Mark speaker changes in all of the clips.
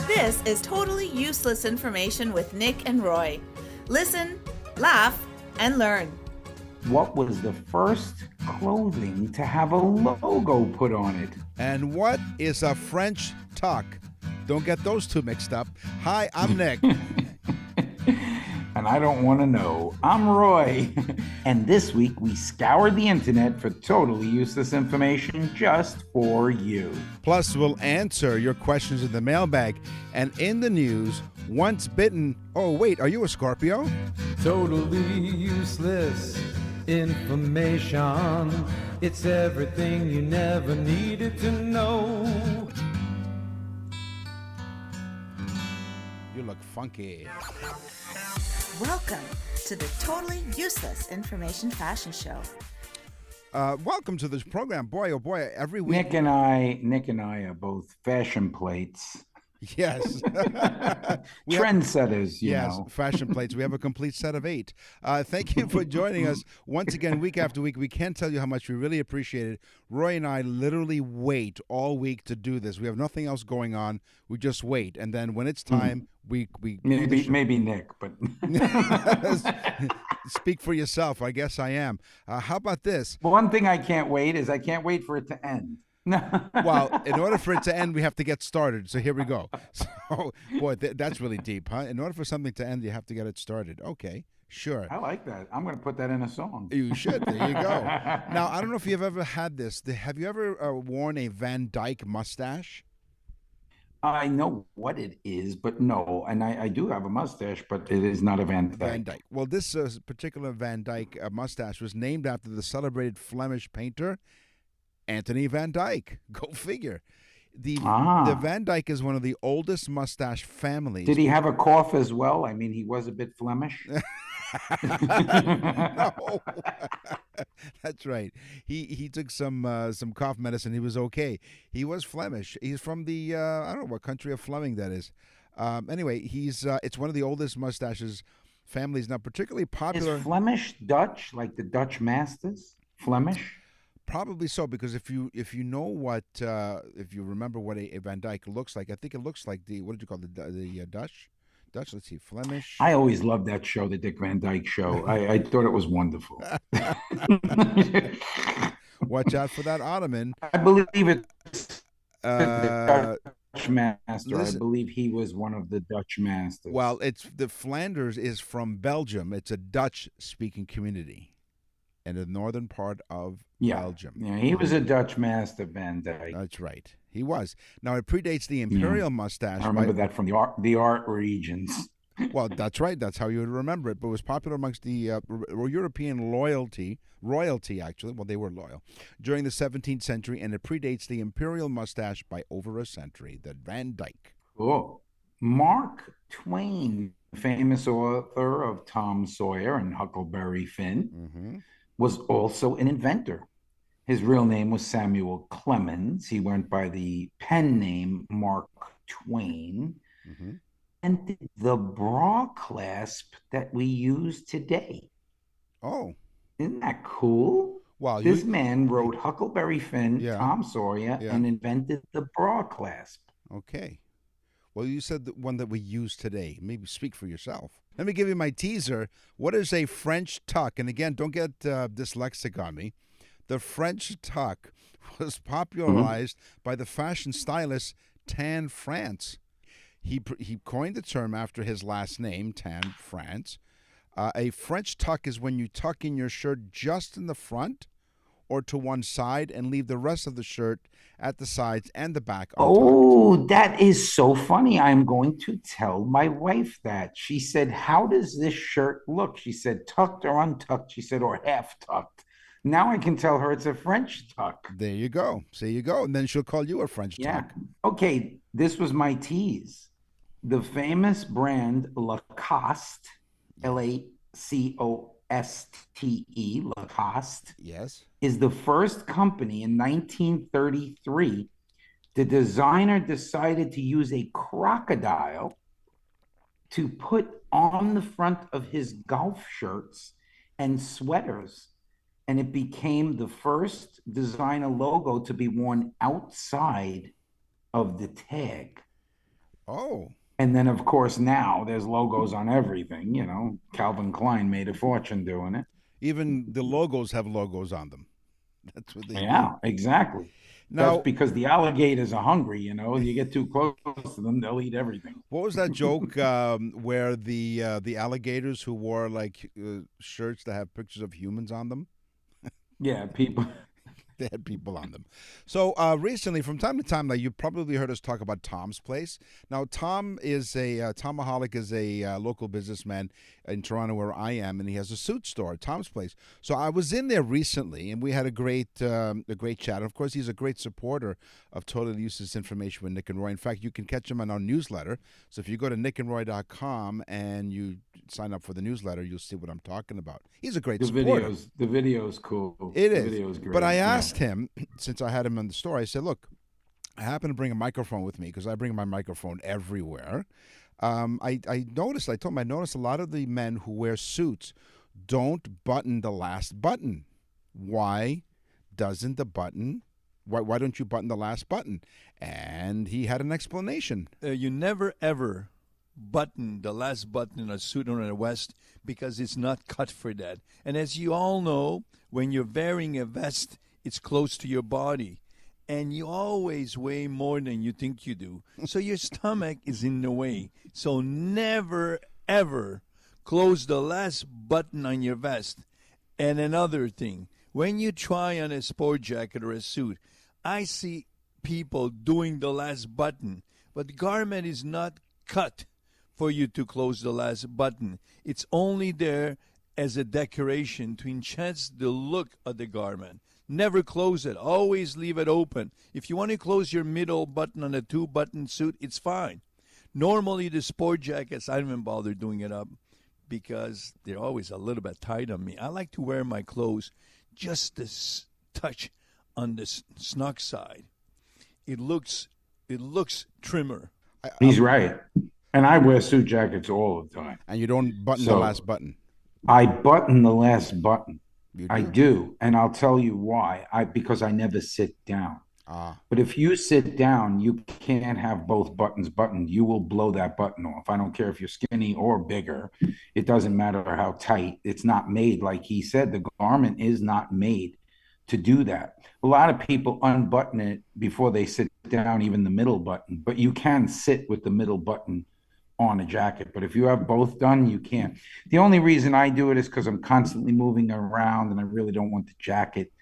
Speaker 1: This is totally useless information with Nick and Roy. Listen, laugh, and learn.
Speaker 2: What was the first clothing to have a logo put on it?
Speaker 3: And what is a French tuck? Don't get those two mixed up. Hi, I'm Nick.
Speaker 2: And I don't want to know. I'm Roy. And this week we scoured the internet for totally useless information just for you.
Speaker 3: Plus, we'll answer your questions in the mailbag. And in the news, once bitten. Oh, wait, are you a Scorpio?
Speaker 4: Totally useless information. It's everything you never needed to know.
Speaker 3: You look funky.
Speaker 1: Welcome to the Totally Useless Information Fashion Show.
Speaker 3: Welcome to this program. Boy, oh boy, every week.
Speaker 2: Nick and I are both fashion plates.
Speaker 3: Yes.
Speaker 2: Trendsetters, you know.
Speaker 3: Fashion plates. We have a complete set of 8. Thank you for joining us once again, week after week. We can't tell you how much we really appreciate it. Roy and I literally wait all week to do this. We have nothing else going on. We just wait. And then when it's time, we
Speaker 2: maybe Nick, but
Speaker 3: speak for yourself. I guess I am. How about this?
Speaker 2: One thing I can't wait is I can't wait for it to end.
Speaker 3: Well, in order for it to end, we have to get started. So here we go. So, boy, that's really deep, huh? In order for something to end, you have to get it started. Okay, sure.
Speaker 2: I like that. I'm going to put that in a song.
Speaker 3: You should. There you go. Now, I don't know if you've ever had this. Have you ever worn a Van Dyke mustache?
Speaker 2: I know what it is, but no. And I do have a mustache, but it is not a Van Dyke.
Speaker 3: Van Dyke. Well, this particular Van Dyke mustache was named after the celebrated Flemish painter Anthony Van Dyke. Go figure. The Van Dyke is one of the oldest mustache families.
Speaker 2: Did he have a cough as well? I mean, he was a bit Flemish.
Speaker 3: No. That's right. He took some cough medicine. He was okay. He was Flemish. He's from the I don't know what country of Fleming that is. Anyway, it's one of the oldest mustaches families. Now, particularly popular.
Speaker 2: Is Flemish Dutch, like the Dutch masters? Flemish?
Speaker 3: Probably so, because if you know what if you remember what a Van Dyke looks like, I think it looks like what did you call the Dutch? Let's see, Flemish.
Speaker 2: I always loved that show, the Dick Van Dyke Show. I thought it was wonderful.
Speaker 3: Watch out for that Ottoman.
Speaker 2: I believe it's the Dutch master. I believe he was one of the Dutch masters.
Speaker 3: Well, it's the Flanders is from Belgium. It's a Dutch-speaking community in the northern part of Belgium.
Speaker 2: Yeah, he was a Dutch master, Van Dyke.
Speaker 3: That's right. He was. Now, it predates the imperial mustache.
Speaker 2: I remember that from the art regions.
Speaker 3: Well, that's right. That's how you would remember it. But it was popular amongst the European royalty, actually. Well, they were loyal. During the 17th century, and it predates the imperial mustache by over a century, the Van Dyke.
Speaker 2: Cool. Mark Twain, famous author of Tom Sawyer and Huckleberry Finn, was also an inventor. His real name was Samuel Clemens. He went by the pen name Mark Twain. And the bra clasp that we use today.
Speaker 3: Oh.
Speaker 2: Isn't that cool?
Speaker 3: Wow.
Speaker 2: This man wrote Huckleberry Finn, Tom Sawyer, and invented the bra clasp.
Speaker 3: Okay. Well, you said the one that we use today. Maybe speak for yourself. Let me give you my teaser. What is a French tuck? And again, don't get dyslexic on me. The French tuck was popularized by the fashion stylist Tan France. He coined the term after his last name, Tan France. A French tuck is when you tuck in your shirt just in the front or to one side and leave the rest of the shirt at the sides and the back untucked.
Speaker 2: Oh, that is so funny. I'm going to tell my wife that. She said, how does this shirt look? She said, tucked or untucked? She said, or half tucked. Now I can tell her it's a French tuck.
Speaker 3: There you go. So you go. And then she'll call you a French tuck.
Speaker 2: Okay, this was my tease. The famous brand Lacoste, Lacoste, Lacoste,
Speaker 3: yes,
Speaker 2: is the first company in 1933. The designer decided to use a crocodile to put on the front of his golf shirts and sweaters. And it became the first designer logo to be worn outside of the tag.
Speaker 3: Oh,
Speaker 2: And then, of course, now there's logos on everything. You know, Calvin Klein made a fortune doing it.
Speaker 3: even the logos have logos on them. That's what they do.
Speaker 2: Yeah, exactly. That's
Speaker 3: Now,
Speaker 2: because the alligators are hungry. You know, you get too close to them, they'll eat everything.
Speaker 3: what was that joke where the alligators who wore like shirts that have pictures of humans on them?
Speaker 2: Yeah, people.
Speaker 3: They had people on them. So recently, from time to time, now you probably heard us talk about Tom's Place. Now, Tom is Tomaholic is a local businessman in Toronto where I am, and he has a suit store, Tom's Place. So I was in there recently, and we had a great chat. And of course, he's a great supporter of Totally Useless Information with Nick and Roy. In fact, you can catch him on our newsletter. So if you go to nickandroy.com and you sign up for the newsletter, you'll see what I'm talking about. He's a great supporter.
Speaker 2: The video's cool.
Speaker 3: It
Speaker 2: the
Speaker 3: is.
Speaker 2: Video's great.
Speaker 3: But I
Speaker 2: Yeah.
Speaker 3: asked him, since I had him in the store, I said, look, I happen to bring a microphone with me because I bring my microphone everywhere. I noticed a lot of the men who wear suits don't button the last button. Why doesn't the button, why don't you button the last button? And he had an explanation.
Speaker 5: You never ever button the last button in a suit or in a vest because it's not cut for that. And as you all know, when you're wearing a vest, it's close to your body. And you always weigh more than you think you do. So your stomach is in the way. So never, ever close the last button on your vest. And another thing, when you try on a sport jacket or a suit, I see people doing the last button, but the garment is not cut for you to close the last button. It's only there as a decoration to enhance the look of the garment. Never close it. Always leave it open. If you want to close your middle button on a two-button suit, it's fine. Normally, the sport jackets, I don't even bother doing it up because they're always a little bit tight on me. I like to wear my clothes just a touch on the snug side. It looks trimmer.
Speaker 2: He's right. And I wear suit jackets all the time.
Speaker 3: And you don't button the last button.
Speaker 2: I button the last button.
Speaker 3: You do?
Speaker 2: I do. And I'll tell you why. Because I never sit down. But if you sit down, you can't have both buttons buttoned. You will blow that button off. I don't care if you're skinny or bigger. It doesn't matter how tight. It's not made, like he said, the garment is not made to do that. A lot of people unbutton it before they sit down, even the middle button. But you can sit with the middle button on a jacket. But if you have both done, you can't. The only reason I do it is because I'm constantly moving around and I really don't want the jacket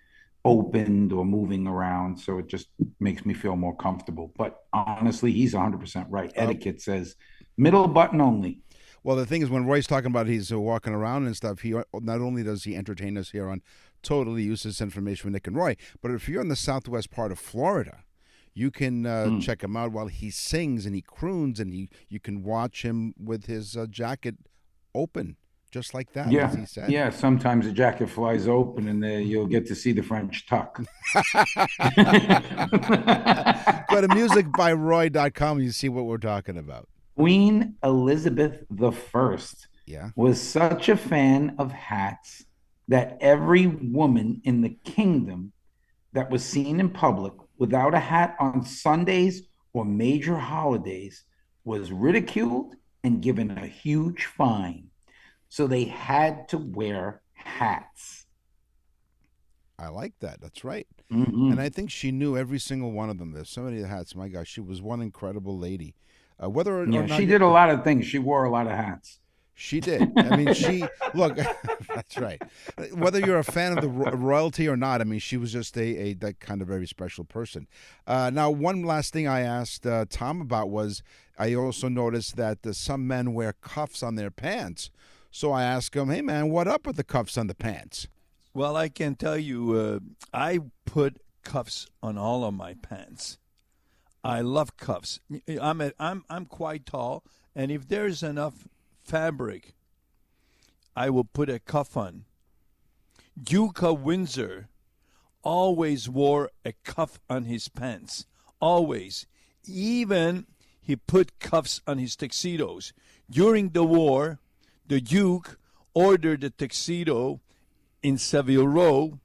Speaker 2: opened or moving around. So it just makes me feel more comfortable. But honestly, he's 100% right. Etiquette says middle button only.
Speaker 3: Well, the thing is, when Roy's talking about he's walking around and stuff, he not only does he entertain us here on Totally Useless Information with Nick and Roy, but if you're in the southwest part of Florida, you can check him out while he sings and he croons, and you can watch him with his jacket open, just like that, as he said.
Speaker 2: Yeah, sometimes the jacket flies open and you'll get to see the French tuck.
Speaker 3: Go to musicbyroy.com and you see what we're talking about.
Speaker 2: Queen Elizabeth I was such a fan of hats that every woman in the kingdom that was seen in public without a hat on Sundays or major holidays was ridiculed and given a huge fine. So they had to wear hats.
Speaker 3: I like that. That's right.
Speaker 2: Mm-hmm.
Speaker 3: And I think she knew every single one of them. There's so many hats. My gosh, she was one incredible lady. Whether or not
Speaker 2: she did a lot of things. She wore a lot of hats.
Speaker 3: She did. I mean, look, that's right. Whether you're a fan of the royalty or not, I mean, she was just that kind of very special person. Now, one last thing I asked Tom about was I also noticed that some men wear cuffs on their pants. So I asked him, hey, man, what up with the cuffs on the pants?
Speaker 5: Well, I can tell you, I put cuffs on all of my pants. I love cuffs. I'm quite tall, and if there's enough fabric, I will put a cuff on. Duke of Windsor always wore a cuff on his pants. Always. Even he put cuffs on his tuxedos. During the war, the Duke ordered a tuxedo in Savile Row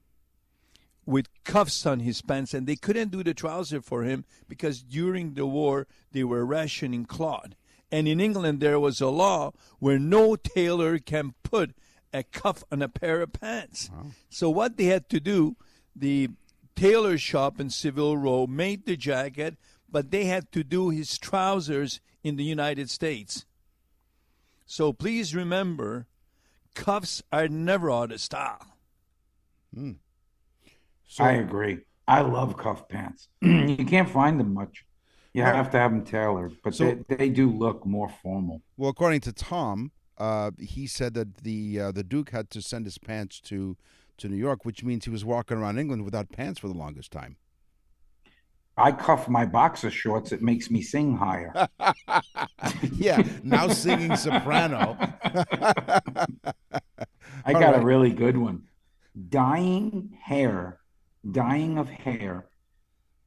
Speaker 5: with cuffs on his pants, and they couldn't do the trouser for him because during the war they were rationing cloth. And in England there was a law where no tailor can put a cuff on a pair of pants. Wow. So what they had to do, the tailor shop in Savile Row made the jacket, but they had to do his trousers in the United States. So please remember, cuffs are never out of style.
Speaker 3: Mm.
Speaker 2: So, I agree. I love cuff pants. You can't find them much. You have to have them tailored, but they do look more formal.
Speaker 3: Well, according to Tom, he said that the Duke had to send his pants to New York, which means he was walking around England without pants for the longest time.
Speaker 2: I cuff my boxer shorts. It makes me sing higher.
Speaker 3: Yeah, now singing soprano.
Speaker 2: I got a really good one. Dyeing of hair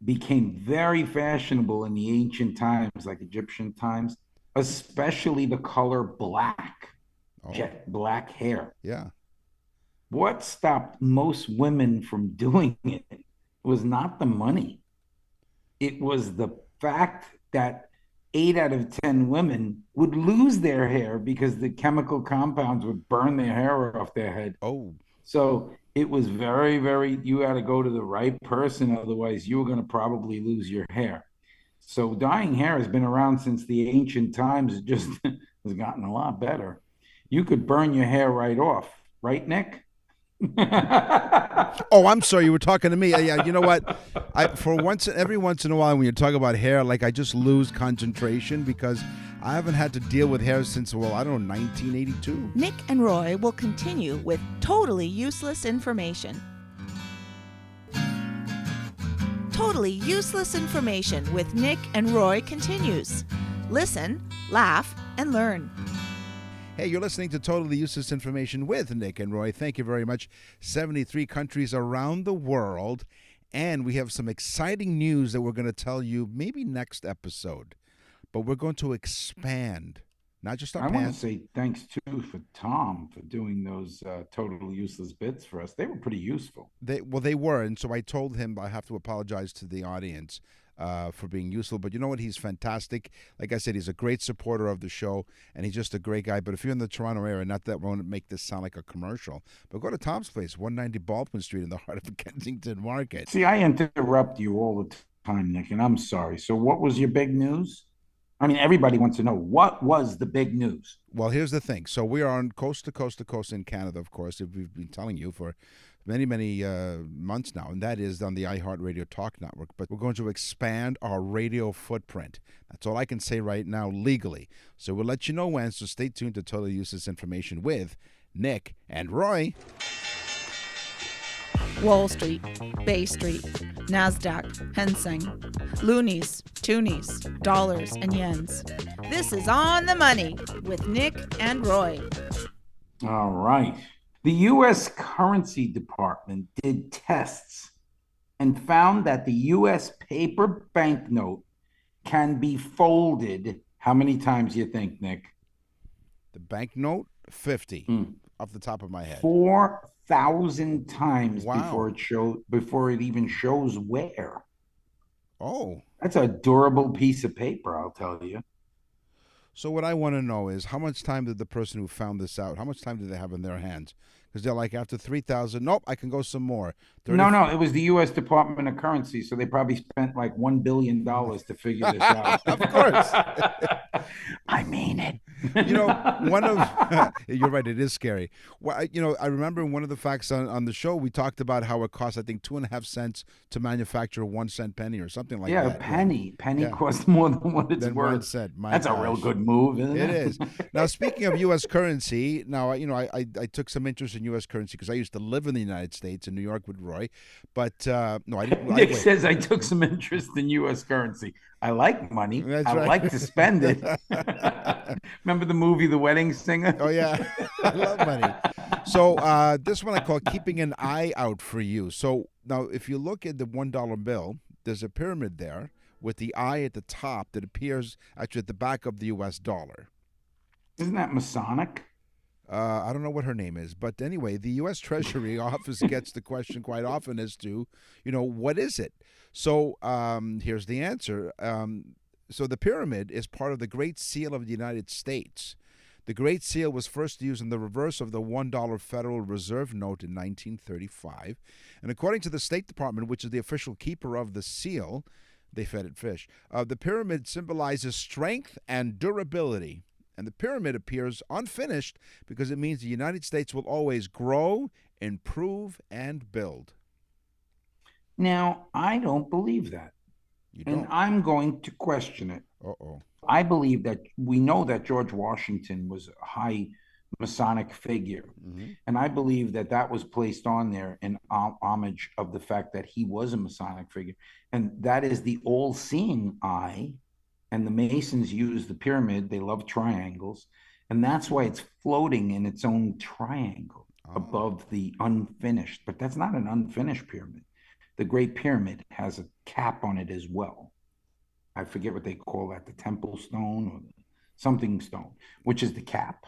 Speaker 2: became very fashionable in the ancient times, like Egyptian times, especially the color black, jet black hair.
Speaker 3: Yeah.
Speaker 2: What stopped most women from doing it was not the money. It was the fact that 8 out of 10 women would lose their hair because the chemical compounds would burn their hair off their head.
Speaker 3: Oh.
Speaker 2: So it was very, very, you had to go to the right person. Otherwise, you were going to probably lose your hair. So dyeing hair has been around since the ancient times. It just has gotten a lot better. You could burn your hair right off. Right, Nick?
Speaker 3: Oh, I'm sorry. You were talking to me. Yeah, you know what? Every once in a while, when you talk about hair, like I just lose concentration because I haven't had to deal with hair since, 1982.
Speaker 1: Nick and Roy will continue with totally useless information. Totally useless information with Nick and Roy continues. Listen, laugh, and learn.
Speaker 3: Hey, you're listening to Totally Useless Information with Nick and Roy. Thank you very much. 73 countries around the world. And we have some exciting news that we're going to tell you maybe next episode. But we're going to expand, not just our
Speaker 2: pants. I want to say thanks, too, for Tom for doing those totally useless bits for us. They were pretty useful.
Speaker 3: They were. And so I told him I have to apologize to the audience for being useful. But you know what? He's fantastic. Like I said, he's a great supporter of the show, and he's just a great guy. But if you're in the Toronto area, not that I want to make this sound like a commercial, but go to Tom's place, 190 Baldwin Street in the heart of the Kensington Market.
Speaker 2: See, I interrupt you all the time, Nick, and I'm sorry. So what was your big news? I mean, everybody wants to know, what was the big news?
Speaker 3: Well, here's the thing. So we are on coast to coast to coast in Canada, of course. We've been telling you for many, many months now, and that is on the iHeartRadio Talk Network. But we're going to expand our radio footprint. That's all I can say right now legally. So we'll let you know when, so stay tuned to Totally Useless Information with Nick and Roy.
Speaker 1: Wall Street, Bay Street, NASDAQ, Hang Seng, loonies, toonies, dollars, and yens. This is On the Money with Nick and Roy.
Speaker 2: All right. The U.S. Currency Department did tests and found that the U.S. paper banknote can be folded. How many times do you think, Nick?
Speaker 3: The banknote? 50 off the top of my head.
Speaker 2: 4,000 times.
Speaker 3: Wow.
Speaker 2: before it even shows where.
Speaker 3: Oh.
Speaker 2: That's a durable piece of paper, I'll tell you.
Speaker 3: So what I want to know is, how much time did the person who found this out, how much time did they have in their hands? Because they're like, after 3,000, nope, I can go some more.
Speaker 2: No, it was the U.S. Department of Currency, so they probably spent like $1 billion to figure this out.
Speaker 3: Of course.
Speaker 2: I mean it.
Speaker 3: You know, you're right, it is scary. Well, I remember one of the facts on the show, we talked about how it costs, I think, 2.5 cents to manufacture a 1 cent penny or something like that.
Speaker 2: Yeah, a penny. Penny costs more than what it's worth.
Speaker 3: 1 cent.
Speaker 2: That's a real good move, isn't it?
Speaker 3: It is. Now, speaking of U.S. currency, now, I took some interest in U.S. currency because I used to live in the United States, in New York with Roy. But, no, I didn't.
Speaker 2: Nick says I took some interest in U.S. currency. I like money.
Speaker 3: That's
Speaker 2: I
Speaker 3: right.
Speaker 2: like to spend it. Remember the movie The Wedding Singer?
Speaker 3: Oh, yeah. I love money. So this one I call keeping an eye out for you. So now if you look at the $1 bill, there's a pyramid there with the eye at the top that appears actually at the back of the U.S. dollar.
Speaker 2: Isn't that Masonic?
Speaker 3: I don't know what her name is, but anyway, the U.S. Treasury Office gets the question quite often as to, what is it? So here's the answer. So the pyramid is part of the Great Seal of the United States. The Great Seal was first used in the reverse of the $1 Federal Reserve note in 1935. And according to the State Department, which is the official keeper of the seal, they fed it fish, the pyramid symbolizes strength and durability. And the pyramid appears unfinished because it means the United States will always grow, improve, and build.
Speaker 2: Now, I don't believe that.
Speaker 3: You
Speaker 2: And
Speaker 3: don't?
Speaker 2: I'm going to question it.
Speaker 3: Uh-oh.
Speaker 2: I believe that we know that George Washington was a high Masonic figure.
Speaker 3: Mm-hmm.
Speaker 2: And I believe that that was placed on there in homage of the fact that he was a Masonic figure. And that is the all-seeing eye. And the Masons use the pyramid. They love triangles. And that's why it's floating in its own triangle above the unfinished. But that's not an unfinished pyramid. The Great Pyramid has a cap on it as well. I forget what they call that, the temple stone or something stone, which is the cap.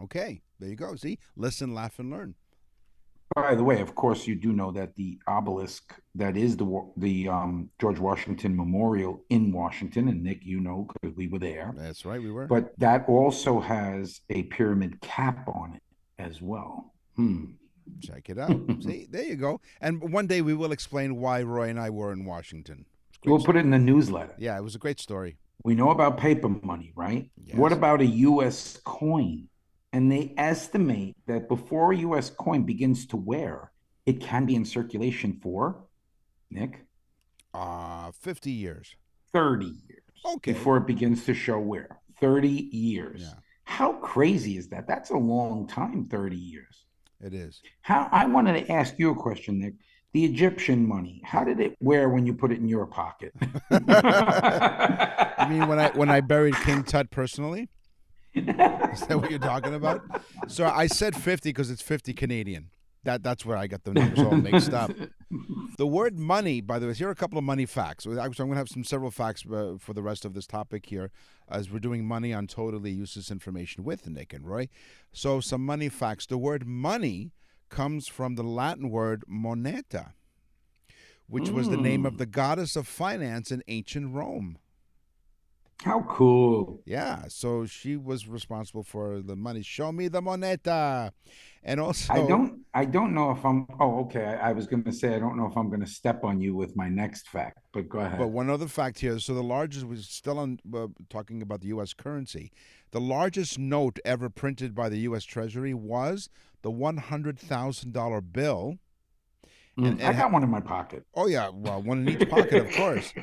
Speaker 3: Okay, there you go. See, listen, laugh, and learn.
Speaker 2: By the way, of course, you do know that the obelisk that is the George Washington Memorial in Washington, and Nick, you know, because we were there.
Speaker 3: That's right, we were.
Speaker 2: But that also has a pyramid cap on it as well.
Speaker 3: Check it out. See, there you go. And one day we will explain why Roy and I were in Washington.
Speaker 2: We'll put it in the newsletter.
Speaker 3: Yeah, it was a great story.
Speaker 2: We know about paper money, right?
Speaker 3: Yes.
Speaker 2: What about a U.S. coin? And they estimate that before a U.S. coin begins to wear, it can be in circulation for, Nick?
Speaker 3: 50 years.
Speaker 2: 30 years.
Speaker 3: Okay.
Speaker 2: Before it begins to show wear. 30 years.
Speaker 3: Yeah.
Speaker 2: How crazy is that? That's a long time, 30 years.
Speaker 3: It is.
Speaker 2: I wanted to ask you a question, Nick. The Egyptian money, how did it wear when you put it in your pocket?
Speaker 3: You mean when I buried King Tut personally? Is that what you're talking about? So I said 50 because it's 50 Canadian. That's where I got the numbers all mixed up. The word money, by the way, here are a couple of money facts. So I'm going to have several facts for the rest of this topic here as we're doing Money on Totally Useless Information with Nick and Roy. So some money facts. The word money comes from the Latin word moneta, which was the name of the goddess of finance in ancient Rome.
Speaker 2: How cool.
Speaker 3: Yeah, so she was responsible for the money. Show me the moneta. And also
Speaker 2: I don't know if I was going to say I don't know if I'm going to step on you with my next fact, but go ahead.
Speaker 3: But one other fact here, so the largest, was still on talking about the U.S. currency, the largest note ever printed by the U.S. Treasury was the $100,000 bill. And
Speaker 2: I got one in my pocket.
Speaker 3: Oh, yeah. Well, one in each pocket, of course.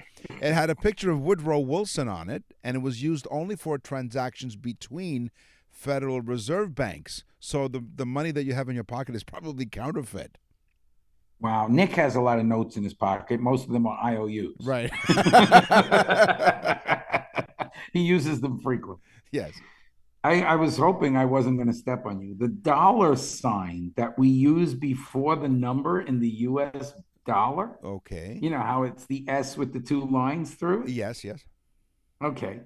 Speaker 3: It had a picture of Woodrow Wilson on it, and it was used only for transactions between Federal Reserve banks. So the money that you have in your pocket is probably counterfeit.
Speaker 2: Wow. Nick has a lot of notes in his pocket. Most of them are IOUs.
Speaker 3: Right.
Speaker 2: He uses them frequently.
Speaker 3: Yes.
Speaker 2: I was hoping I wasn't going to step on you. The dollar sign that we use before the number in the U.S. dollar.
Speaker 3: Okay.
Speaker 2: You know how it's the S with the two lines through it?
Speaker 3: Yes, yes.
Speaker 2: Okay.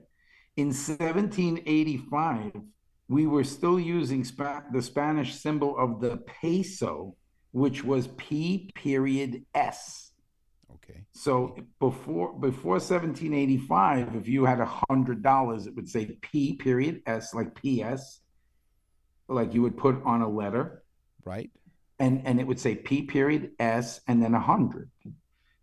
Speaker 2: In 1785, we were still using the Spanish symbol of the peso, which was P period S.
Speaker 3: Okay.
Speaker 2: So before 1785, if you had $100, it would say P period S, like PS, like you would put on a letter.
Speaker 3: Right.
Speaker 2: And it would say P period S and then 100.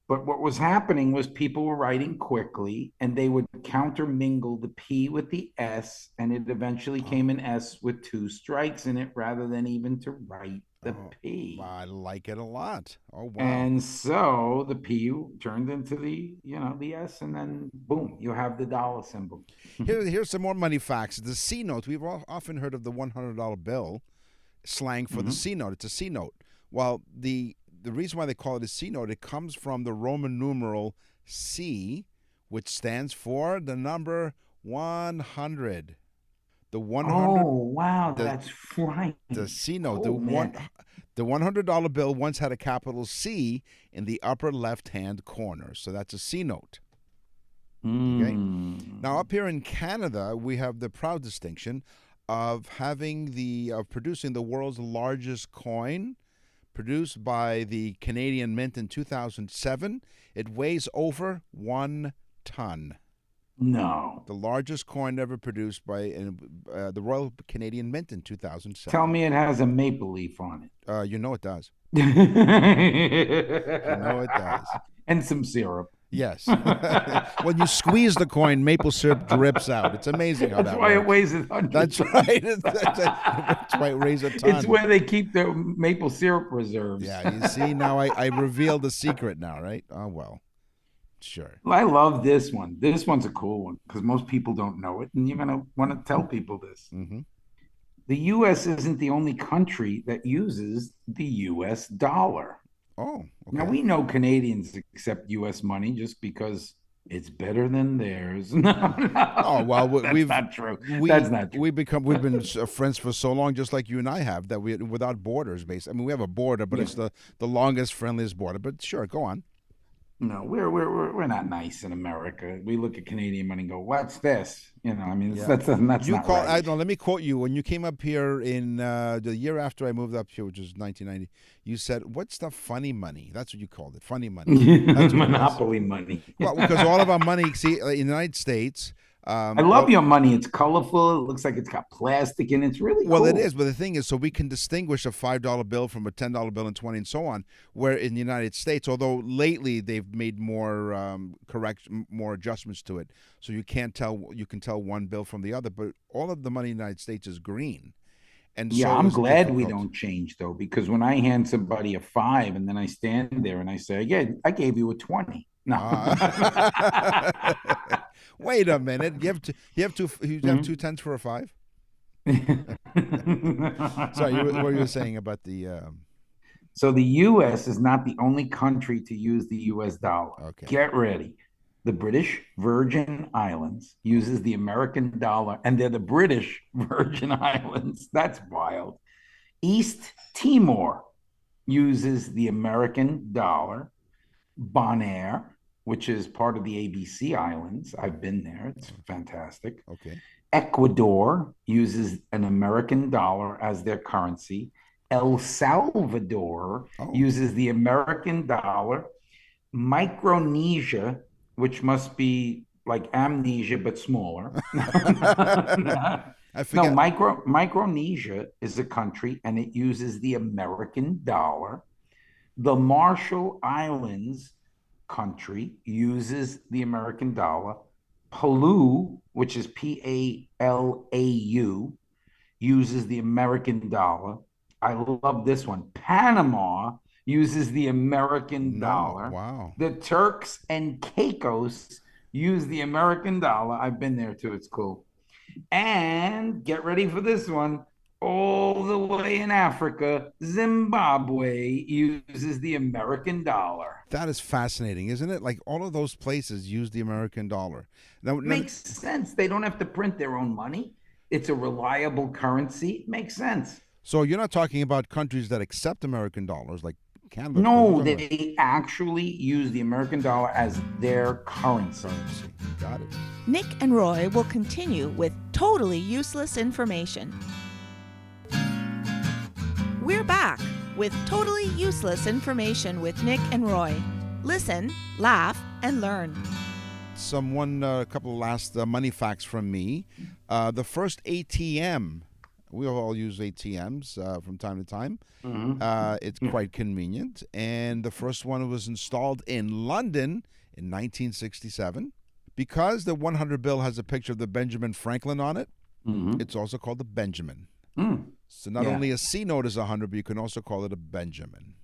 Speaker 2: But what was happening was people were writing quickly and they would countermingle the P with the S, and it eventually came an S with two strikes in it rather than even to write the P.
Speaker 3: I like it a lot. Oh, wow.
Speaker 2: And so the P turned into the S, and then boom, you have the dollar symbol.
Speaker 3: Here's some more money facts. The C note, we've often heard of the $100 bill, slang for the C note. It's a C note. Well, the reason why they call it a C note, it comes from the Roman numeral C, which stands for the number 100. The 100.
Speaker 2: Oh, wow, that's right.
Speaker 3: The C note.
Speaker 2: Oh,
Speaker 3: the $100 bill once had a capital C in the upper left-hand corner. So that's a C note. Okay. Now, up here in Canada, we have the proud distinction of producing the world's largest coin, produced by the Canadian Mint in 2007. It weighs over 1 ton.
Speaker 2: No.
Speaker 3: The largest coin ever produced by the Royal Canadian Mint in 2007.
Speaker 2: Tell me it has a maple leaf on
Speaker 3: You know it does.
Speaker 2: it.
Speaker 3: You know it does.
Speaker 2: And some syrup.
Speaker 3: Yes. When you squeeze the coin, maple syrup drips out. It's amazing how
Speaker 2: That's
Speaker 3: that
Speaker 2: why
Speaker 3: works.
Speaker 2: it weighs 100
Speaker 3: That's
Speaker 2: pounds.
Speaker 3: right. That's why it weighs a ton.
Speaker 2: It's where they keep their maple syrup reserves.
Speaker 3: Yeah, you see, now I revealed the secret now, right? Oh, well, sure.
Speaker 2: I love this one. This one's a cool one because most people don't know it, and you're going to want to tell people this.
Speaker 3: Mm-hmm.
Speaker 2: The U.S. isn't the only country that uses the U.S. dollar.
Speaker 3: Oh, okay.
Speaker 2: Now, we know Canadians accept U.S. money just because it's better than theirs. No.
Speaker 3: Oh, well,
Speaker 2: That's not true. That's not true.
Speaker 3: We've been friends for so long, just like you and I have, that we without borders, basically. I mean, we have a border, but it's the longest, friendliest border. But sure, go on.
Speaker 2: No, we're not nice in America. We look at Canadian money and go, "What's this?" You know, I mean, that's not right.
Speaker 3: I don't. Let me quote you. When you came up here in the year after I moved up here, which was 1990, you said, "What's the funny money?" That's what you called it, funny money. That's
Speaker 2: Monopoly money.
Speaker 3: Well, because all of our money, see, in the United States.
Speaker 2: I love your money. It's colorful. It looks like it's got plastic in it. It's really
Speaker 3: well,
Speaker 2: cool.
Speaker 3: it is. But the thing is, so we can distinguish a $5 bill from a $10 bill and 20 and so on. Where in the United States, although lately they've made more more adjustments to it, so you can tell one bill from the other. But all of the money in the United States is green. And
Speaker 2: yeah,
Speaker 3: so
Speaker 2: I'm glad we
Speaker 3: difficult.
Speaker 2: don't change though, because when I hand somebody a 5 and then I stand there and I say, "Yeah, I gave you a 20." No.
Speaker 3: Wait a minute. You have two 10s for a 5? Sorry, what were you saying about the?
Speaker 2: So the U.S. is not the only country to use the U.S. dollar.
Speaker 3: Okay.
Speaker 2: Get ready. The British Virgin Islands uses the American dollar, and they're the British Virgin Islands. That's wild. East Timor uses the American dollar. Bonaire, which is part of the ABC Islands. I've been there. It's fantastic.
Speaker 3: Okay.
Speaker 2: Ecuador uses an American dollar as their currency. El Salvador uses the American dollar. Micronesia, which must be like amnesia but smaller.
Speaker 3: I forget.
Speaker 2: No, Micronesia is a country and it uses the American dollar. The Marshall Islands country uses the American dollar. Palau, which is Palau, uses the American dollar. I love this one. Panama uses the American dollar.
Speaker 3: Wow.
Speaker 2: The Turks and Caicos use the American dollar. I've been there too. It's cool. And get ready for this one. All the way in Africa, Zimbabwe uses the American dollar.
Speaker 3: That is fascinating, isn't it? Like all of those places use the American dollar. Now,
Speaker 2: Makes sense. They don't have to print their own money. It's a reliable currency. It makes sense.
Speaker 3: So you're not talking about countries that accept American dollars like Canada?
Speaker 2: No, they actually use the American dollar as their currency.
Speaker 3: Got it.
Speaker 1: Nick and Roy will continue with totally useless information. We're back with totally useless information with Nick and Roy. Listen, laugh, and learn.
Speaker 3: A couple of last money facts from me. The first ATM, we all use ATMs from time to time.
Speaker 2: Mm-hmm.
Speaker 3: It's quite convenient. And the first one was installed in London in 1967. Because the 100 bill has a picture of the Benjamin Franklin on it, it's also called the Benjamin. So not only a C note is 100, but you can also call it a Benjamin.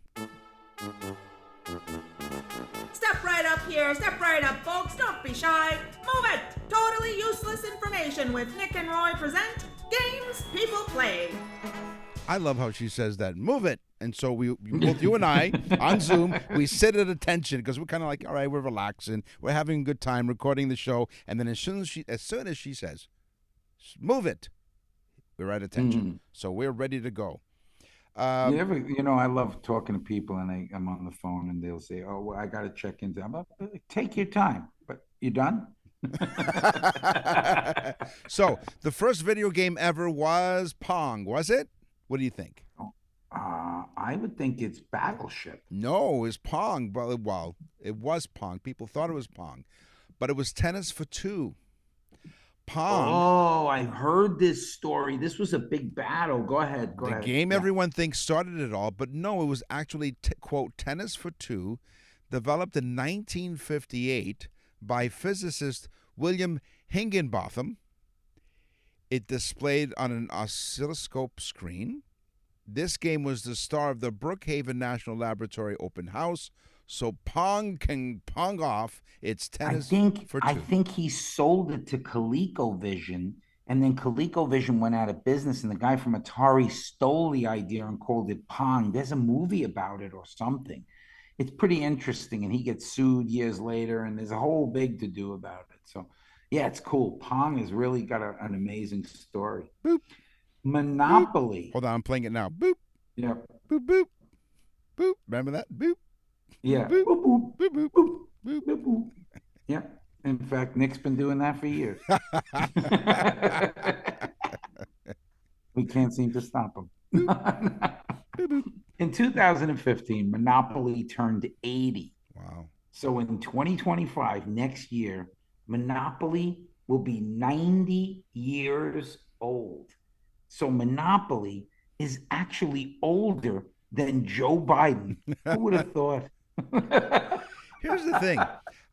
Speaker 1: Step right up here. Step right up, folks. Don't be shy. Move it. Totally useless information with Nick and Roy present Games People Play.
Speaker 3: I love how she says that. Move it. And so we both you and I on Zoom, we sit at attention because we're kind of like, all right, we're relaxing, we're having a good time recording the show, and then as soon as she says, move it, we're at attention. So we're ready to go.
Speaker 2: I love talking to people and I'm on the phone and they'll say, "Oh, well, I got to check into." I'm like, take your time, but you done?
Speaker 3: So the first video game ever was Pong, was it? What do you think?
Speaker 2: I would think it's Battleship.
Speaker 3: No, it was Pong. Well, it was Pong. People thought it was Pong, but it was tennis for two. Pong.
Speaker 2: Oh, I heard this story. This was a big battle. Go ahead. Go
Speaker 3: The
Speaker 2: ahead.
Speaker 3: game
Speaker 2: Yeah.
Speaker 3: everyone thinks started it all, but no, it was actually, quote, tennis for two, developed in 1958 by physicist William Higginbotham. It displayed on an oscilloscope screen. This game was the star of the Brookhaven National Laboratory open house, so Pong can pong off its tennis for two.
Speaker 2: I think he sold it to ColecoVision, and then ColecoVision went out of business, and the guy from Atari stole the idea and called it Pong. There's a movie about it or something. It's pretty interesting, and he gets sued years later, and there's a whole big to-do about it. So, yeah, it's cool. Pong has really got an amazing story.
Speaker 3: Boop.
Speaker 2: Monopoly.
Speaker 3: Hold on, I'm playing it now. Boop.
Speaker 2: Yeah.
Speaker 3: Boop, boop. Boop. Remember that? Boop.
Speaker 2: Yeah.
Speaker 3: Boop.
Speaker 2: Boop, boop,
Speaker 3: Boop, boop.
Speaker 2: boop,
Speaker 3: Boop.
Speaker 2: boop, boop. Yeah. In fact, Nick's been doing that for years. We can't seem to stop him. In 2015, Monopoly turned 80.
Speaker 3: Wow.
Speaker 2: So in 2025, next year, Monopoly will be 90 years old. So Monopoly is actually older than Joe Biden. Who would have thought?
Speaker 3: Here's the thing.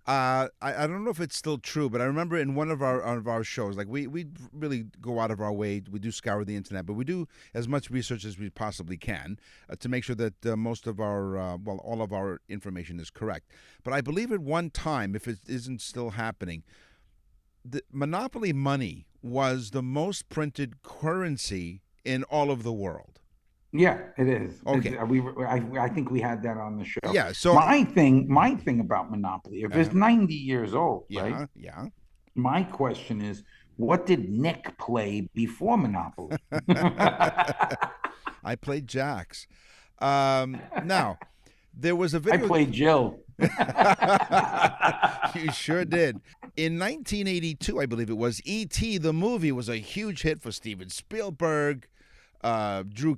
Speaker 3: I don't know if it's still true, but I remember in one of our shows, like we really go out of our way. We do scour the internet, but we do as much research as we possibly can to make sure that most of our, all of our information is correct. But I believe at one time, if it isn't still happening, the Monopoly money was the most printed currency in all of the world.
Speaker 2: Yeah, it is.
Speaker 3: Okay.
Speaker 2: I think we had that on the show.
Speaker 3: Yeah. So
Speaker 2: my thing about Monopoly, if it's 90 years old, right?
Speaker 3: Yeah.
Speaker 2: My question is, what did Nick play before Monopoly?
Speaker 3: I played jacks. Now, there was a video.
Speaker 2: I played Jill.
Speaker 3: You sure did. In 1982, I believe it was, E.T. the movie was a huge hit for Steven Spielberg. Drew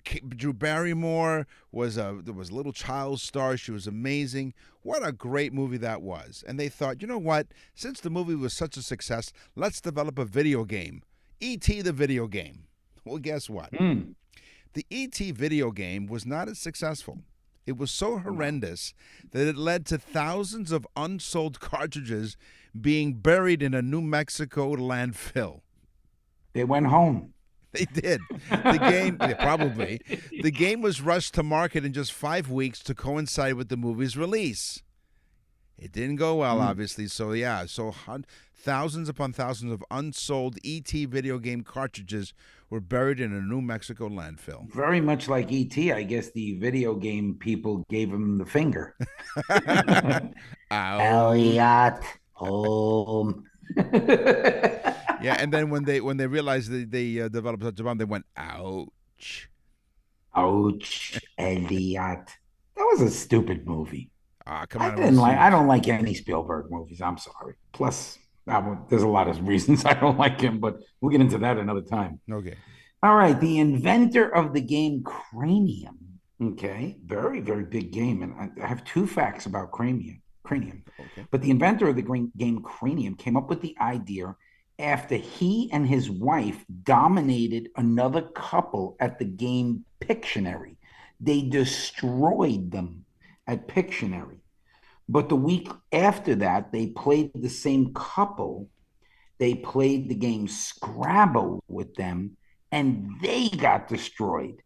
Speaker 3: Barrymore was a little child star. She was amazing. What a great movie that was. And they thought, you know what? Since the movie was such a success, let's develop a video game. E.T. the video game. Well, guess what? The E.T. video game was not as successful. It was so horrendous that it led to thousands of unsold cartridges being buried in a New Mexico landfill.
Speaker 2: They went home.
Speaker 3: They did. The game, probably. The game was rushed to market in just 5 weeks to coincide with the movie's release. It didn't go well, obviously. So, yeah. So, thousands upon thousands of unsold E.T. video game cartridges were buried in a New Mexico landfill.
Speaker 2: Very much like E.T., I guess the video game people gave him the finger. Elliot, home.
Speaker 3: Yeah, and then when they realized that they developed such a bomb, they went, ouch.
Speaker 2: Ouch, Elliot. That was a stupid movie.
Speaker 3: Come on.
Speaker 2: I don't like any Spielberg movies. I'm sorry. Plus, there's a lot of reasons I don't like him, but we'll get into that another time.
Speaker 3: Okay.
Speaker 2: All right. The inventor of the game Cranium. Okay. Very, very big game. And I have two facts about Cranium. Okay. But the inventor of the game Cranium came up with the idea after he and his wife dominated another couple at the game Pictionary. They destroyed them at Pictionary. But the week after that, they played the same couple. They played the game Scrabble with them, and they got destroyed.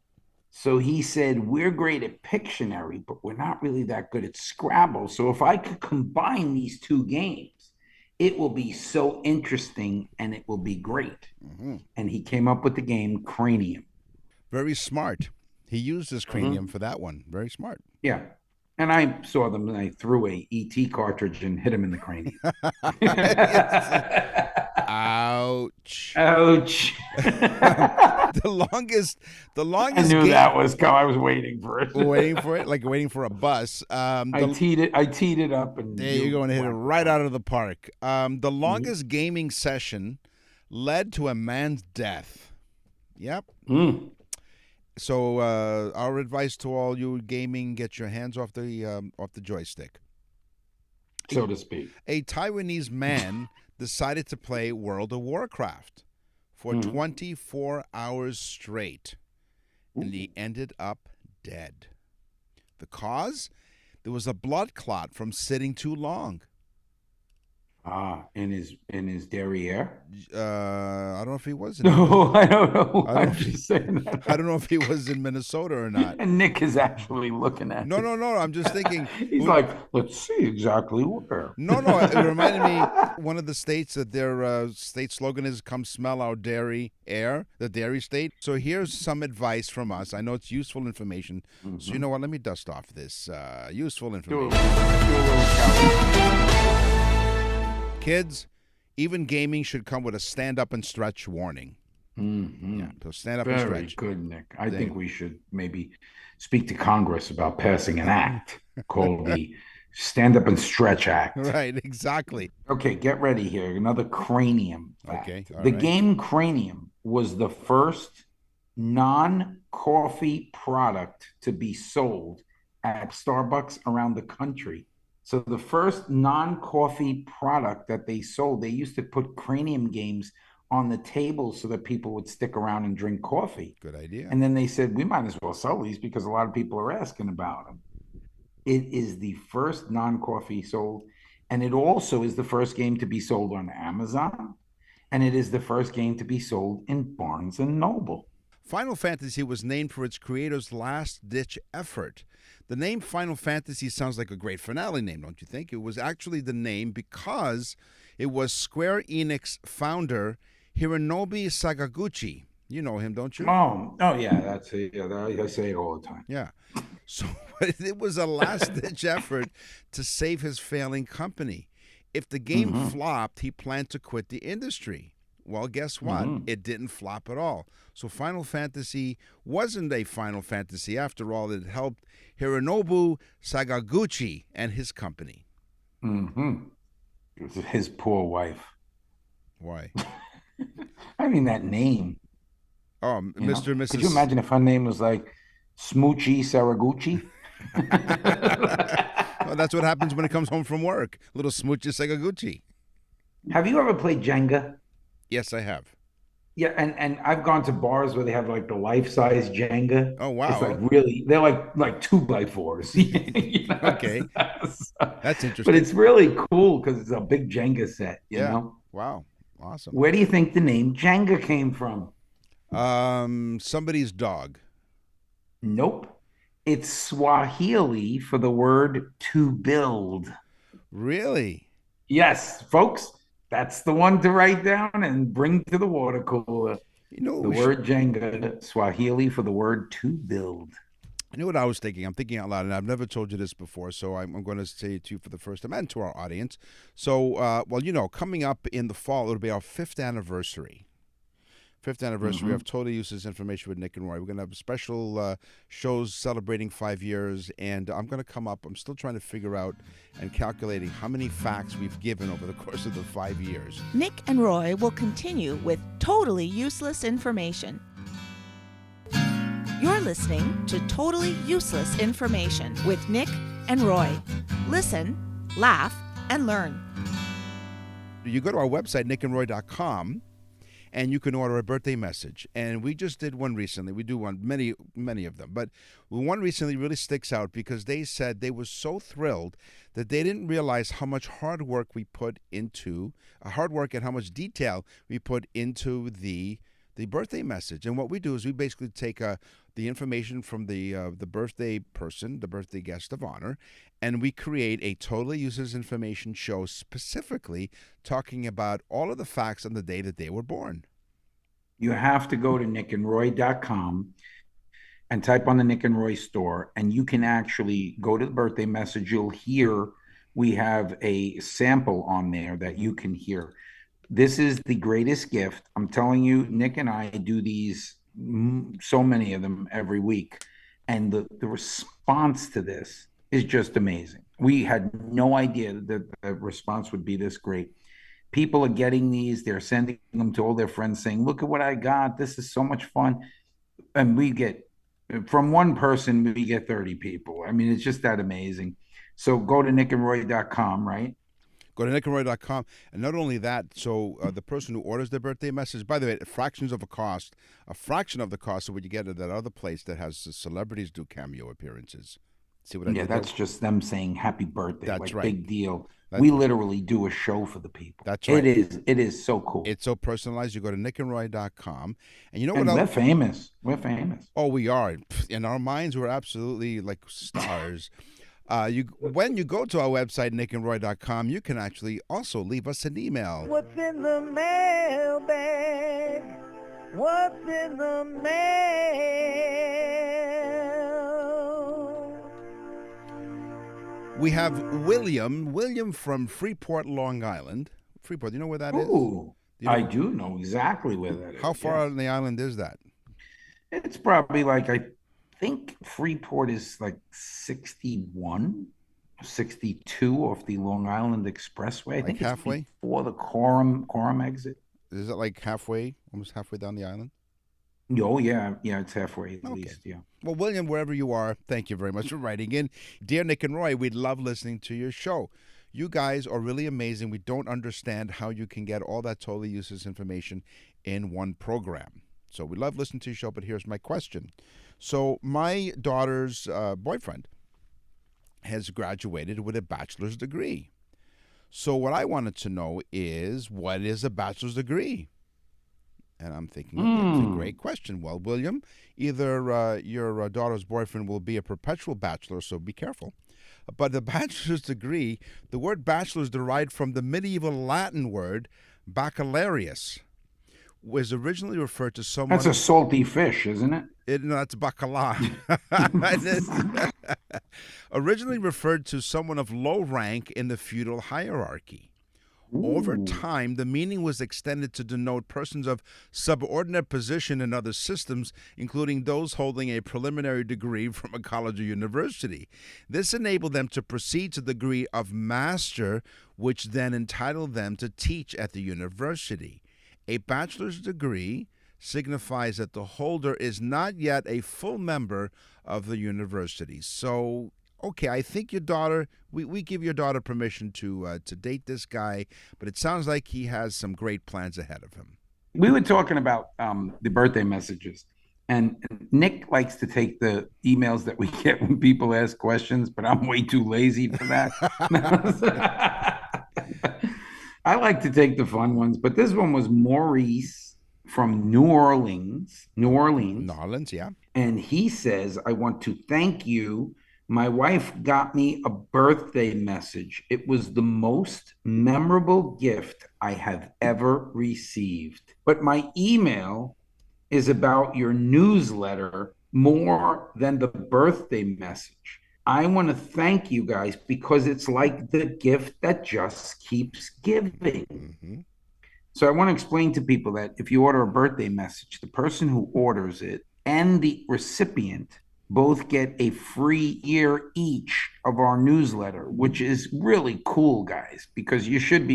Speaker 2: So he said, we're great at Pictionary, but we're not really that good at Scrabble. So if I could combine these two games, it will be so interesting and it will be great. Mm-hmm. And he came up with the game Cranium.
Speaker 3: Very smart. He used his Cranium for that one. Very smart.
Speaker 2: Yeah. And I saw them and I threw a ET cartridge and hit him in the cranium.
Speaker 3: Ouch.
Speaker 2: Ouch.
Speaker 3: The longest
Speaker 2: I knew
Speaker 3: game.
Speaker 2: that was coming. I was waiting for it.
Speaker 3: Waiting for it, like waiting for a bus.
Speaker 2: I teed it up, and
Speaker 3: There you go, and hit it right out of the park. The longest gaming session led to a man's death. Yep. So our advice to all you gaming: get your hands off the joystick,
Speaker 2: so to speak.
Speaker 3: A Taiwanese man decided to play World of Warcraft for 24 hours straight, and he ended up dead. The cause? There was a blood clot from sitting too long.
Speaker 2: In his derriere.
Speaker 3: I don't know if he was.
Speaker 2: No, I don't know. I'm just saying that.
Speaker 3: I don't know if he was in Minnesota or not.
Speaker 2: And Nick is actually looking at.
Speaker 3: No. I'm just thinking.
Speaker 2: He's like, let's see exactly where.
Speaker 3: No. It reminded me one of the states that their state slogan is "Come smell our dairy air," the dairy state. So here's some advice from us. I know it's useful information. So you know what? Let me dust off this useful information.
Speaker 2: Do a little count.
Speaker 3: Kids, even gaming should come with a stand up and stretch warning.
Speaker 2: Yeah,
Speaker 3: so stand up and stretch.
Speaker 2: Very good, Nick. I think we should maybe speak to Congress about passing an act called the Stand Up and Stretch Act.
Speaker 3: Right, exactly.
Speaker 2: Okay, get ready here. Another cranium fact.
Speaker 3: Okay,
Speaker 2: the game Cranium was the first non-coffee product to be sold at Starbucks around the country. So the first non-coffee product that they sold, they used to put Cranium games on the table so that people would stick around and drink coffee.
Speaker 3: Good idea.
Speaker 2: And then they said, we might as well sell these because a lot of people are asking about them. It is the first non-coffee sold, and it also is the first game to be sold on Amazon, and it is the first game to be sold in Barnes & Noble.
Speaker 3: Final Fantasy was named for its creator's last-ditch effort. The name Final Fantasy sounds like a great finale name, don't you think? It was actually the name because it was Square Enix founder Hironobu Sakaguchi. You know him, don't you?
Speaker 2: Oh yeah, that's it. Yeah, I say it all the time.
Speaker 3: Yeah. So it was a last-ditch effort to save his failing company. If the game flopped, he planned to quit the industry. Well, guess what? It didn't flop at all. So Final Fantasy wasn't a Final Fantasy after all. It helped Hironobu Sakaguchi and his company.
Speaker 2: His poor wife.
Speaker 3: Why?
Speaker 2: I mean, that name.
Speaker 3: Oh, Mr. and Mrs.
Speaker 2: Could you imagine if her name was like Smoochie Saraguchi?
Speaker 3: Well, that's what happens when it comes home from work. Little Smoochie Sakaguchi.
Speaker 2: Have you ever played Jenga?
Speaker 3: Yes, I have.
Speaker 2: Yeah, and I've gone to bars where they have like the life-size Jenga.
Speaker 3: Oh, wow.
Speaker 2: It's like really, they're like 2x4s. You know?
Speaker 3: Okay. That's interesting.
Speaker 2: But it's really cool because it's a big Jenga set, you know?
Speaker 3: Wow. Awesome.
Speaker 2: Where do you think the name Jenga came from?
Speaker 3: Somebody's dog.
Speaker 2: Nope. It's Swahili for the word to build.
Speaker 3: Really?
Speaker 2: Yes, folks. That's the one to write down and bring to the water cooler.
Speaker 3: You know,
Speaker 2: the word Jenga, Swahili for the word to build.
Speaker 3: You know what I was thinking? I'm thinking out loud, and I've never told you this before, so I'm going to say it to you for the first time and to our audience. So, coming up in the fall, it'll be our 5th anniversary. 5th anniversary of Totally Useless Information with Nick and Roy. We're going to have special shows celebrating 5 years, and I'm going to come up. I'm still trying to figure out and calculating how many facts we've given over the course of the 5 years.
Speaker 1: Nick and Roy will continue with Totally Useless Information. You're listening to Totally Useless Information with Nick and Roy. Listen, laugh, and learn.
Speaker 3: You go to our website, nickandroy.com, and you can order a birthday message. And we just did one recently. We do one, many of them. But one recently really sticks out because they said they were so thrilled that they didn't realize how much hard work and how much detail we put into the birthday message. And what we do is we basically take the information from the birthday person, the birthday guest of honor, and we create a Totally Useless Information show specifically talking about all of the facts on the day that they were born.
Speaker 2: You have to go to nickandroy.com and type on the Nick and Roy store, and you can actually go to the birthday message. You'll hear we have a sample on there that you can hear. This is the greatest gift. I'm telling you, Nick and I do these, so many of them every week. And the response to this is just amazing. We had no idea that the response would be this great. People are getting these, they're sending them to all their friends saying, look at what I got. This is so much fun. And we get, from one person, we get 30 people. I mean, it's just that amazing. So go to nickandroy.com, right?
Speaker 3: Go to nickandroy.com. And not only that, so the person who orders their birthday message, by the way, fractions of a fraction of the cost of what you get at that other place that has celebrities do cameo appearances. See what I did?
Speaker 2: Yeah, that's just them saying happy birthday.
Speaker 3: That's
Speaker 2: like,
Speaker 3: right.
Speaker 2: Big deal.
Speaker 3: That's
Speaker 2: we
Speaker 3: right.
Speaker 2: literally do a show for the people.
Speaker 3: That's right.
Speaker 2: It is so cool.
Speaker 3: It's so personalized. You go to nickandroy.com. And you know what
Speaker 2: And
Speaker 3: else?
Speaker 2: we're famous. We're famous.
Speaker 3: Oh, we are. In our minds, we're absolutely like stars. When you go to our website, nickandroy.com, you can actually also leave us an email.
Speaker 6: What's in the mailbag? What's in the mail?
Speaker 3: We have William from Freeport, Long Island. Freeport, do you know where that is?
Speaker 2: Ooh,
Speaker 3: You know-
Speaker 2: I do know exactly where that is.
Speaker 3: How far
Speaker 2: yes.
Speaker 3: on the island is that?
Speaker 2: It's probably like, I think Freeport is like 61, 62 off the Long Island Expressway. I
Speaker 3: Like
Speaker 2: think
Speaker 3: halfway?
Speaker 2: it's before the Quorum exit.
Speaker 3: Is it like almost halfway down the island?
Speaker 2: Oh, yeah, it's halfway at
Speaker 3: Okay.
Speaker 2: least, yeah.
Speaker 3: Well, William, wherever you are, thank you very much for writing in. Dear Nick and Roy, we love listening to your show. You guys are really amazing. We don't understand how you can get all that totally useless information in one program. So we love listening to your show, but here's my question. So my daughter's boyfriend has graduated with a bachelor's degree. So what I wanted to know is, what is a bachelor's degree? And I'm thinking, that's a great question. Well, William, either your daughter's boyfriend will be a perpetual bachelor, so be careful. But the bachelor's degree, the word bachelor is derived from the medieval Latin word baccalaureus, was originally referred to someone...
Speaker 2: That's a salty fish, isn't it?
Speaker 3: No, that's bacala. Originally referred to someone of low rank in the feudal hierarchy. Over time, the meaning was extended to denote persons of subordinate position in other systems, including those holding a preliminary degree from a college or university. This enabled them to proceed to the degree of master, which then entitled them to teach at the university. A bachelor's degree signifies that the holder is not yet a full member of the university. So, okay, I think your daughter, we give your daughter permission to date this guy, but it sounds like he has some great plans ahead of him.
Speaker 2: We were talking about the birthday messages, and Nick likes to take the emails that we get when people ask questions, but I'm way too lazy for that. I like to take the fun ones, but this one was Maurice from New Orleans.
Speaker 3: New Orleans, yeah.
Speaker 2: And he says, I want to thank you. My wife got me a birthday message. It was the most memorable gift I have ever received. But my email is about your newsletter more than the birthday message. I want to thank you guys because it's like the gift that just keeps giving.
Speaker 3: Mm-hmm.
Speaker 2: So I want to explain to people that if you order a birthday message, the person who orders it and the recipient both get a free year each of our newsletter, which is really cool, guys, because you should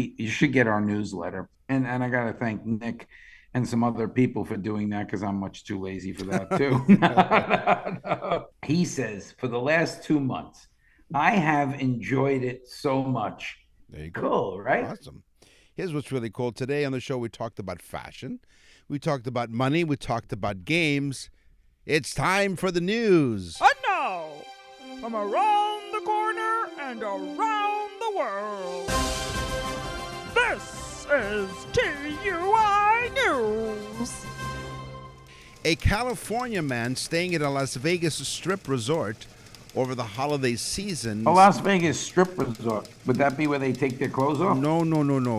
Speaker 2: get our newsletter. And I got to thank Nick and some other people for doing that, because I'm much too lazy for that too. No. He says, for the last 2 months, I have enjoyed it so much.
Speaker 3: There you go.
Speaker 2: Cool, right?
Speaker 3: Awesome. Here's what's really cool. Today on the show, we talked about fashion. We talked about money. We talked about games. It's time for the news.
Speaker 7: And now, from around the corner and around the world, this is TUI News.
Speaker 3: A California man staying at a Las Vegas strip resort over the holiday season.
Speaker 2: A Las Vegas strip resort. Would that be where they take their clothes off?
Speaker 3: No.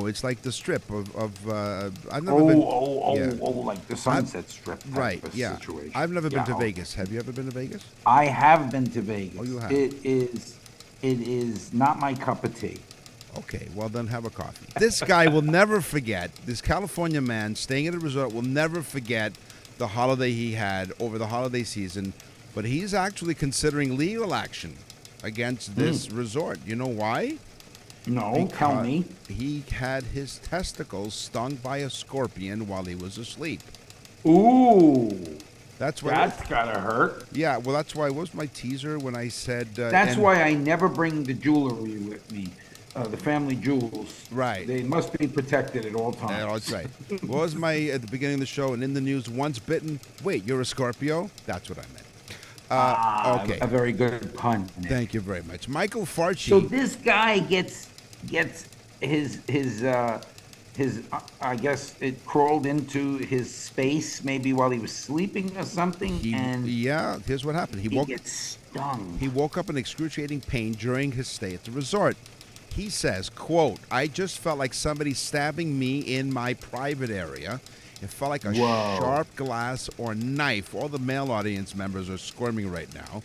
Speaker 3: It's like the strip of I've never been.
Speaker 2: Like the Sunset Strip type
Speaker 3: Right,
Speaker 2: of
Speaker 3: yeah.
Speaker 2: situation.
Speaker 3: I've never been to
Speaker 2: okay.
Speaker 3: Vegas. Have you ever been to Vegas?
Speaker 2: I have been to Vegas.
Speaker 3: Oh, you have?
Speaker 2: It is not my cup of tea.
Speaker 3: Okay, well then have a coffee. This guy will never forget, this California man staying at a resort will never forget the holiday he had over the holiday season, but he's actually considering legal action against this resort. You know why?
Speaker 2: No, tell me.
Speaker 3: He had his testicles stung by a scorpion while he was asleep.
Speaker 2: Ooh,
Speaker 3: That's why.
Speaker 2: that's gotta hurt.
Speaker 3: Yeah, well, that's why. What was my teaser when I said?
Speaker 2: That's why I never bring the jewelry with me, the family jewels.
Speaker 3: Right.
Speaker 2: They must be protected at all times.
Speaker 3: Yeah, that's right. What was my at the beginning of the show and in the news? Once bitten. Wait, you're a Scorpio? That's what I meant. Okay.
Speaker 2: A very good pun. Nick.
Speaker 3: Thank you very much, Michael Farchi.
Speaker 2: So this guy gets his I guess it crawled into his space maybe while he was sleeping or something,
Speaker 3: yeah, here's what happened.
Speaker 2: he gets stung.
Speaker 3: He woke up in excruciating pain during his stay at the resort. He says, quote, "I just felt like somebody stabbing me in my private area. It felt like a sharp glass or knife." All the male audience members are squirming right now.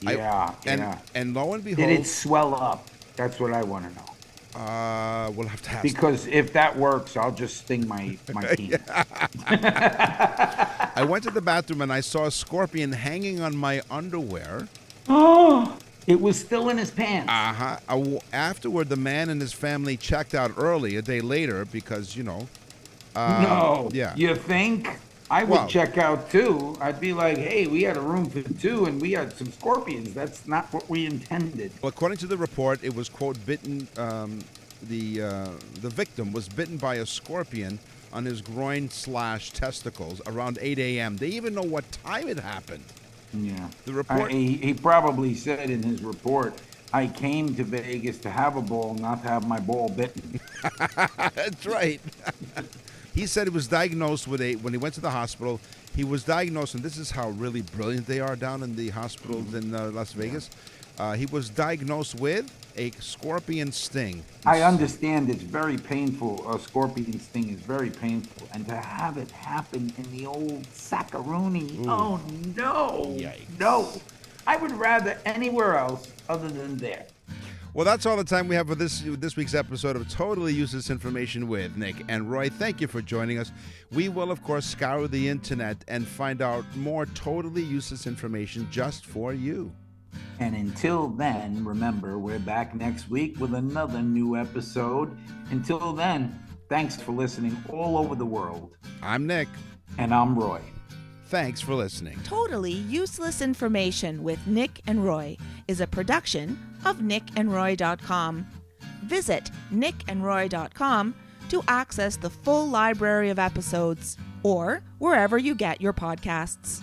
Speaker 3: And lo and behold,
Speaker 2: Did it swell up? That's what I want to know.
Speaker 3: we'll have to ask.
Speaker 2: Because if that works, I'll just sting my team.
Speaker 3: I went to the bathroom and I saw a scorpion hanging on my underwear.
Speaker 2: Oh, it was still in his pants.
Speaker 3: Afterward, the man and his family checked out early a day later because, you know.
Speaker 2: No.
Speaker 3: Yeah.
Speaker 2: You think? I would check out too. I'd be like, hey, we had a room for two and we had some scorpions. That's not what we intended.
Speaker 3: Well, according to the report, it was, quote, bitten. The victim was bitten by a scorpion on his groin/testicles around 8 a.m. They even know what time it happened.
Speaker 2: Yeah.
Speaker 3: The report.
Speaker 2: He probably said in his report, I came to Vegas to have a ball, not to have my ball bitten.
Speaker 3: That's right. He said he was diagnosed with when he went to the hospital, he was diagnosed, and this is how really brilliant they are down in the hospitals in Las Vegas. He was diagnosed with a scorpion sting.
Speaker 2: I understand it's very painful. A scorpion sting is very painful. And to have it happen in the old Saccaroni, oh no.
Speaker 3: Yikes.
Speaker 2: No. I would rather anywhere else other than there.
Speaker 3: Well, that's all the time we have for this week's episode of Totally Useless Information with Nick and Roy. Thank you for joining us. We will, of course, scour the internet and find out more totally useless information just for you.
Speaker 2: And until then, remember, we're back next week with another new episode. Until then, thanks for listening all over the world.
Speaker 3: I'm Nick.
Speaker 2: And I'm Roy.
Speaker 3: Thanks for listening.
Speaker 1: Totally Useless Information with Nick and Roy is a production of nickandroy.com. Visit nickandroy.com to access the full library of episodes or wherever you get your podcasts.